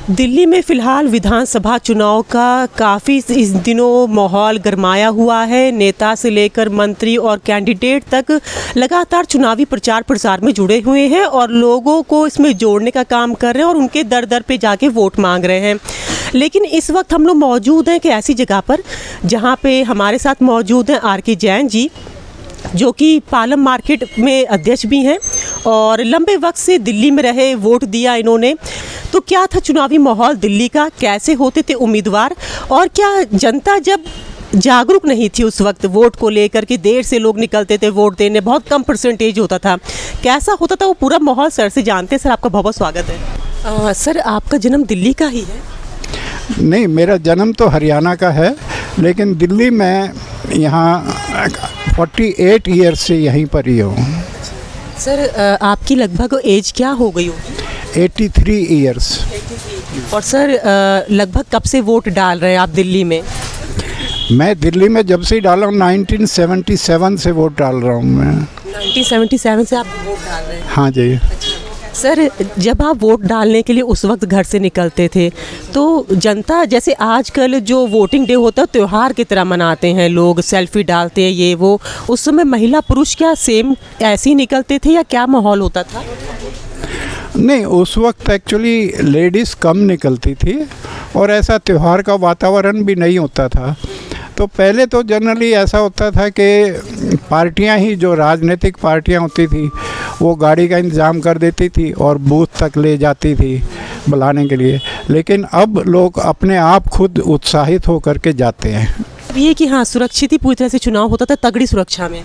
दिल्ली में फिलहाल विधानसभा चुनाव का काफ़ी इस दिनों माहौल गरमाया हुआ है। नेता से लेकर मंत्री और कैंडिडेट तक लगातार चुनावी प्रचार प्रसार में जुड़े हुए हैं और लोगों को इसमें जोड़ने का काम कर रहे हैं और उनके दर दर पे जाके वोट मांग रहे हैं। लेकिन इस वक्त हम लोग मौजूद हैं कि ऐसी जगह पर जहाँ पे हमारे साथ मौजूद हैं आर के जैन जी, जो कि पालम मार्केट में अध्यक्ष भी हैं और लंबे वक्त से दिल्ली में रहे, वोट दिया इन्होंने। तो क्या था चुनावी माहौल दिल्ली का, कैसे होते थे उम्मीदवार और क्या जनता जब जागरूक नहीं थी उस वक्त वोट को लेकर के, देर से लोग निकलते थे वोट देने, बहुत कम परसेंटेज होता था, कैसा होता था वो पूरा माहौल सर से जानते हैं। सर आपका बहुत बहुत स्वागत है। सर आपका जन्म दिल्ली का ही है? नहीं, मेरा जन्म तो हरियाणा का है, लेकिन दिल्ली में यहाँ 48 ईयर्स से यहीं पर ही हूँ। सर आपकी लगभग एज क्या हो गई होगी? 83 ईयर्स। और सर लगभग कब से वोट डाल रहे हैं आप दिल्ली में? मैं दिल्ली में जब से डाला हूँ 1977 से वोट डाल रहा हूँ मैं। 1977 से आप वोट डाल रहे हैं? हाँ जी। सर जब आप वोट डालने के लिए उस वक्त घर से निकलते थे तो जनता जैसे आजकल जो वोटिंग डे होता है त्यौहार की तरह मनाते हैं, लोग सेल्फी डालते हैं ये वो, उस समय महिला पुरुष क्या सेम ऐसे ही निकलते थे या क्या माहौल होता था? नहीं, उस वक्त एक्चुअली लेडीज़ कम निकलती थी और ऐसा त्यौहार का वातावरण भी नहीं होता था। तो पहले तो जनरली ऐसा होता था कि पार्टियां ही, जो राजनीतिक पार्टियां होती थी, वो गाड़ी का इंतज़ाम कर देती थी और बूथ तक ले जाती थी बुलाने के लिए। लेकिन अब लोग अपने आप खुद उत्साहित होकर के जाते हैं। ये कि हाँ सुरक्षित ही पूरी तरह से चुनाव होता था, तगड़ी सुरक्षा में?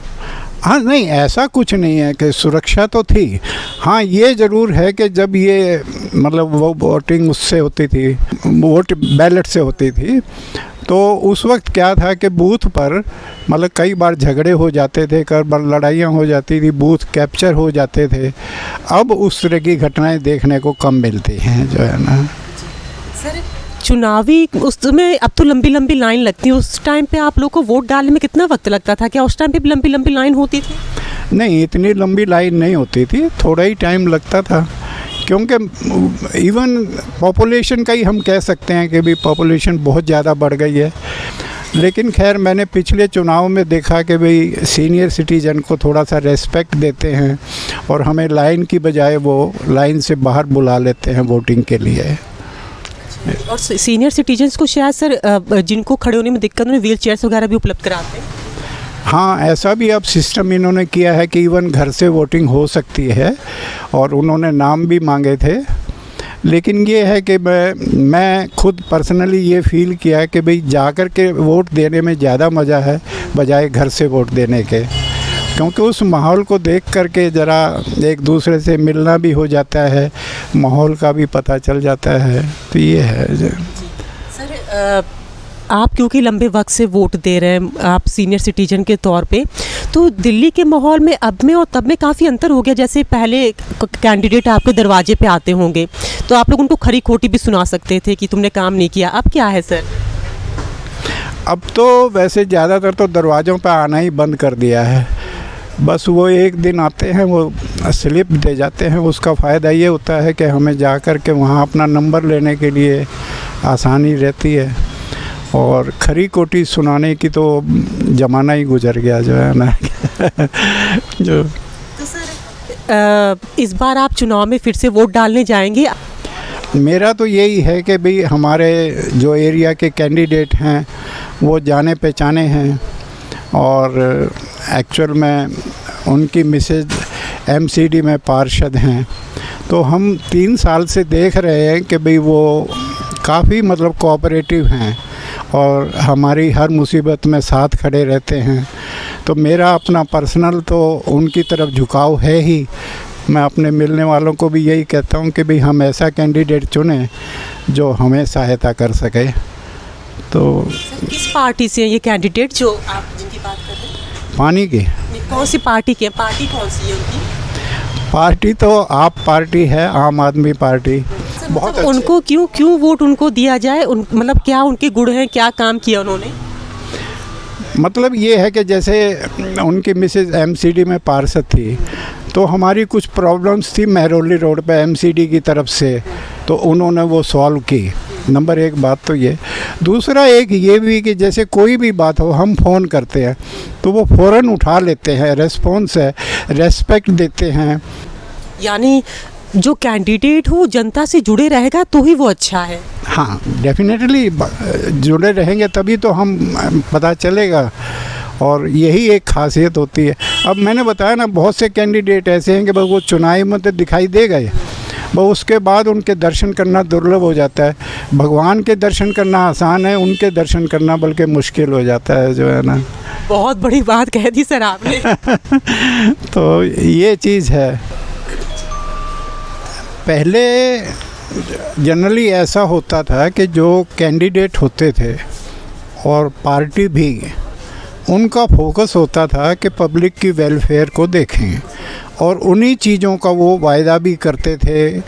हाँ, नहीं ऐसा कुछ नहीं है कि सुरक्षा तो थी। हाँ, ये ज़रूर है कि जब ये मतलब वो वोटिंग उससे होती थी, वोट बैलेट से होती थी, तो उस वक्त क्या था कि बूथ पर मतलब कई बार झगड़े हो जाते थे, कई बार लड़ाइयाँ हो जाती थी, बूथ कैप्चर हो जाते थे। अब उस तरह की घटनाएं देखने को कम मिलती हैं, जो है ना। सर चुनावी उस समय अब तो लंबी लंबी लाइन लगती है, उस टाइम पे आप लोग को वोट डालने में कितना वक्त लगता था? क्या उस टाइम पे भी लंबी लंबी लाइन होती थी? नहीं, इतनी लंबी लाइन नहीं होती थी, थोड़ा ही टाइम लगता था, क्योंकि इवन पॉपुलेशन का ही हम कह सकते हैं कि भी पॉपुलेशन बहुत ज़्यादा बढ़ गई है। लेकिन खैर मैंने पिछले चुनाव में देखा कि भाई सीनियर सिटीजन को थोड़ा सा रेस्पेक्ट देते हैं और हमें लाइन की बजाय वो लाइन से बाहर बुला लेते हैं वोटिंग के लिए। और सीनियर सिटीजन्स को शायद सर जिनको खड़े होने में दिक्कत, उन्हें व्हील चेयर्स वगैरह भी उपलब्ध कराते हैं? हाँ, ऐसा भी अब सिस्टम इन्होंने किया है कि इवन घर से वोटिंग हो सकती है और उन्होंने नाम भी मांगे थे। लेकिन ये है कि मैं खुद पर्सनली ये फील किया कि भाई जाकर के वोट देने में ज़्यादा मज़ा है बजाय घर से वोट देने के, क्योंकि उस माहौल को देख करके ज़रा एक दूसरे से मिलना भी हो जाता है, माहौल का भी पता चल जाता है। तो ये है। सर आप क्योंकि लंबे वक्त से वोट दे रहे हैं, आप सीनियर सिटीजन के तौर पे, तो दिल्ली के माहौल में अब में और तब में काफ़ी अंतर हो गया। जैसे पहले कैंडिडेट आपके दरवाजे पे आते होंगे तो आप लोग उनको खरी खोटी भी सुना सकते थे कि तुमने काम नहीं किया, अब क्या है सर? अब तो वैसे ज़्यादातर तो दरवाज़ों पे आना ही बंद कर दिया है। बस वो एक दिन आते हैं, वो स्लिप दे जाते हैं। उसका फ़ायदा ये होता है कि हमें जा कर के वहाँ अपना नंबर लेने के लिए आसानी रहती है, और खरी कोटी सुनाने की तो ज़माना ही गुजर गया, जो है ना। जो तो सर इस बार आप चुनाव में फिर से वोट डालने जाएंगे? मेरा तो यही है कि भाई हमारे जो एरिया के कैंडिडेट हैं वो जाने पहचाने हैं और एक्चुअल में उनकी मिसेज एमसीडी में पार्षद हैं। तो हम 3 साल से देख रहे हैं कि भाई वो काफ़ी मतलब कोऑपरेटिव हैं और हमारी हर मुसीबत में साथ खड़े रहते हैं। तो मेरा अपना पर्सनल तो उनकी तरफ झुकाव है ही। मैं अपने मिलने वालों को भी यही कहता हूँ कि भाई हम ऐसा कैंडिडेट चुनें जो हमें सहायता कर सके। तो किस पार्टी से है ये कैंडिडेट जो आप जिनकी बात कर रहे हैं? पानी की। कौन सी पार्टी की है? पार्टी कौन सी है उनकी? पार्टी तो आप पार्टी है, आम आदमी पार्टी। बहुत मतलब उनको क्यों वोट उनको दिया जाए? मतलब क्या उनके गुण हैं, क्या काम किया उन्होंने? मतलब ये है कि जैसे उनकी मिसेज एमसीडी में पार्षद थी, तो हमारी कुछ प्रॉब्लम्स थी महरौली रोड पे एमसीडी की तरफ से, तो उन्होंने वो सॉल्व की। नंबर एक बात तो ये। दूसरा एक ये भी कि जैसे कोई भी बात हो हम फ़ोन करते हैं तो वो फ़ौरन उठा लेते हैं, रेस्पॉन्स है, रेस्पेक्ट देते हैं। यानी जो कैंडिडेट हो जनता से जुड़े रहेगा तो ही वो अच्छा है। हाँ, डेफिनेटली जुड़े रहेंगे तभी तो हम पता चलेगा, और यही एक खासियत होती है। अब मैंने बताया ना, बहुत से कैंडिडेट ऐसे हैं कि बस वो चुनावी में तो दिखाई दे गए, बस उसके बाद उनके दर्शन करना दुर्लभ हो जाता है। भगवान के दर्शन करना आसान है, उनके दर्शन करना बल्कि मुश्किल हो जाता है, जो है ना। बहुत बड़ी बात कह दी सर आपने। तो ये चीज़ है। पहले जनरली ऐसा होता था कि जो कैंडिडेट होते थे और पार्टी भी, उनका फोकस होता था कि पब्लिक की वेलफेयर को देखें, और उन्हीं चीज़ों का वो वायदा भी करते थे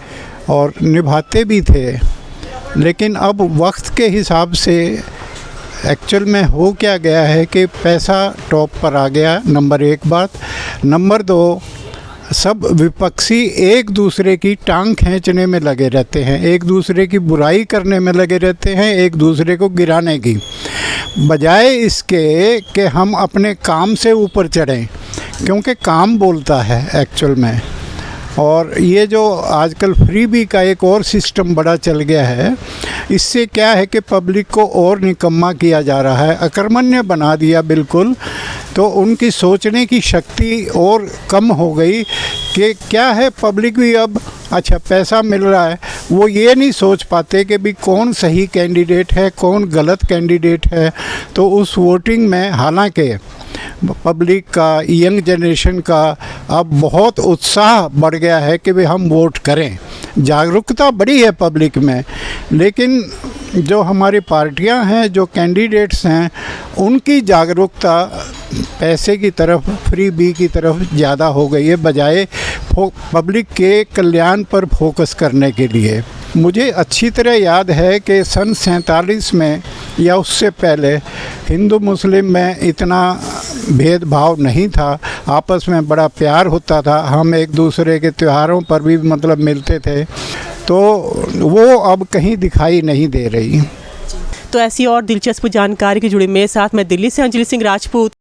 और निभाते भी थे। लेकिन अब वक्त के हिसाब से एक्चुअल में हो क्या गया है कि पैसा टॉप पर आ गया, नंबर एक बात। नंबर दो, सब विपक्षी एक दूसरे की टांग खींचने में लगे रहते हैं, एक दूसरे की बुराई करने में लगे रहते हैं, एक दूसरे को गिराने की, बजाय इसके कि हम अपने काम से ऊपर चढ़ें, क्योंकि काम बोलता है एक्चुअल में। और ये जो आजकल फ्रीबी का एक और सिस्टम बड़ा चल गया है, इससे क्या है कि पब्लिक को और निकम्मा किया जा रहा है, अकर्मण्य बना दिया बिल्कुल। तो उनकी सोचने की शक्ति और कम हो गई कि क्या है, पब्लिक भी अब अच्छा पैसा मिल रहा है, वो ये नहीं सोच पाते कि भी कौन सही कैंडिडेट है, कौन गलत कैंडिडेट है। तो उस वोटिंग में हालांकि पब्लिक का, यंग जनरेशन का अब बहुत उत्साह बढ़ गया है कि भाई हम वोट करें, जागरूकता बड़ी है पब्लिक में। लेकिन जो हमारी पार्टियां हैं, जो कैंडिडेट्स हैं, उनकी जागरूकता पैसे की तरफ, फ्री बी की तरफ ज़्यादा हो गई है, बजाय पब्लिक के कल्याण पर फोकस करने के लिए। मुझे अच्छी तरह याद है कि सन 47 में या उससे पहले हिंदू मुस्लिम में इतना भेदभाव नहीं था, आपस में बड़ा प्यार होता था, हम एक दूसरे के त्योहारों पर भी मतलब मिलते थे। तो वो अब कहीं दिखाई नहीं दे रही। तो ऐसी और दिलचस्प जानकारी के जुड़े मेरे साथ, मैं दिल्ली से अंजलि सिंह राजपूत।